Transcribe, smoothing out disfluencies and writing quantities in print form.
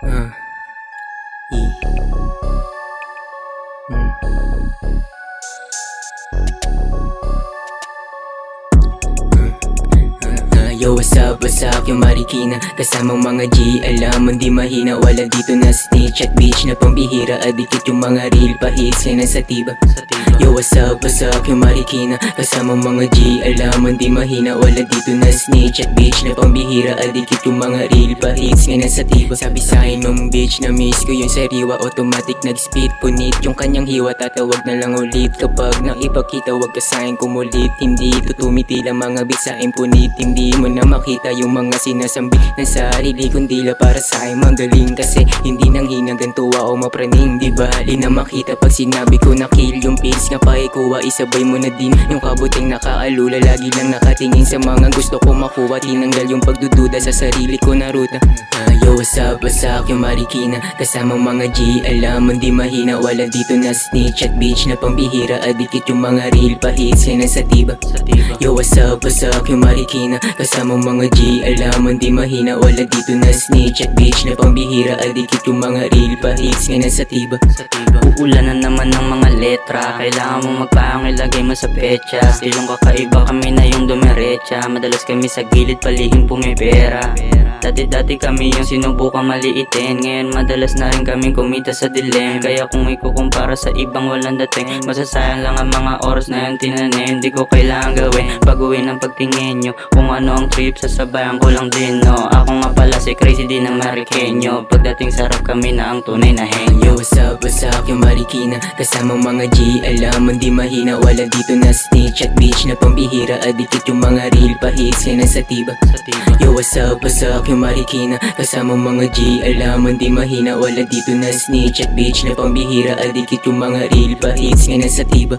Uh, E. Yo, what's up yung Marikina kasamang mga G. Alam mo di mahina, wala dito na snitch at bitch na pambihira. Adikit yung mga real pa-hits na nasa tiba. Yo, what's up yung Marikina kasamang mga G. Alam mo di mahina, wala dito na snitch at bitch na pambihira. Adikit yung mga real pa-hits nga nasa tiba. Sabi sa'kin nung bitch na miss ko yung sariwa, automatic nag-spit punit yung kanyang hiwa. Tatawag na lang ulit kapag naipakita, wag ka sa'kin kumulit. Hindi ito tumitila mga bisain punit. Hindi mo na makita yung mga sinasambi ng sarili, kundi la para sa'kin magaling. Kasi hindi nang hinagantuwa o mapraning. Di bali na makita pag sinabi ko na kill yung pills nga pakikuha. Isabay mo na din yung kabuting nakaalula. Lagi lang nakatingin sa mga gusto ko makuha. Tinanggal yung pagdududa sa sarili ko na ruta. Yo, what's up yung Marikina kasamang mga G. Alam mo di mahina, wala dito na snitch at bitch na pambihira. Adikit yung mga real pa-hits na nasa tiba. Yo, what's up yung Marikina kasamang mga G. Alam mo di mahina, wala dito na snitch at bitch na pambihira. Adikit yung mga real pa-hits nga nasa tiba. Uulanan naman ng mga letra, kailangan mong magpangilagay mo sa pecha. Stilong kakaiba kami na yung dumiretsa. Madalas kami sa gilid palihing pumipera. Dati kami yung sinubukang maliitin, ngayon madalas na rin kaming kumita sa dilim. Kaya kung ikukumpara sa ibang walang dating, masasayang lang ang mga oras na yung tinanim. Di ko kailangan gawin, baguhin ang pagtingin nyo. Kung ano ang trip, sasabayan ko lang din, no. Ako nga pala si Crazy din ng Marikenyo. Pagdating sarap kami na ang tunay na henyo. Yo, what's up yung Marikina kasamang mga G. Alam mo di mahina, wala dito na snitch at bitch na pambihira. Adikit yung mga real pa-hits nga nasa tiba. Yo, what's up yung Marikina kasamang mga G. Alam mo di mahina, wala dito na snitch at bitch na pambihira. Adikit yung mga real pa-hits nga nasa tiba.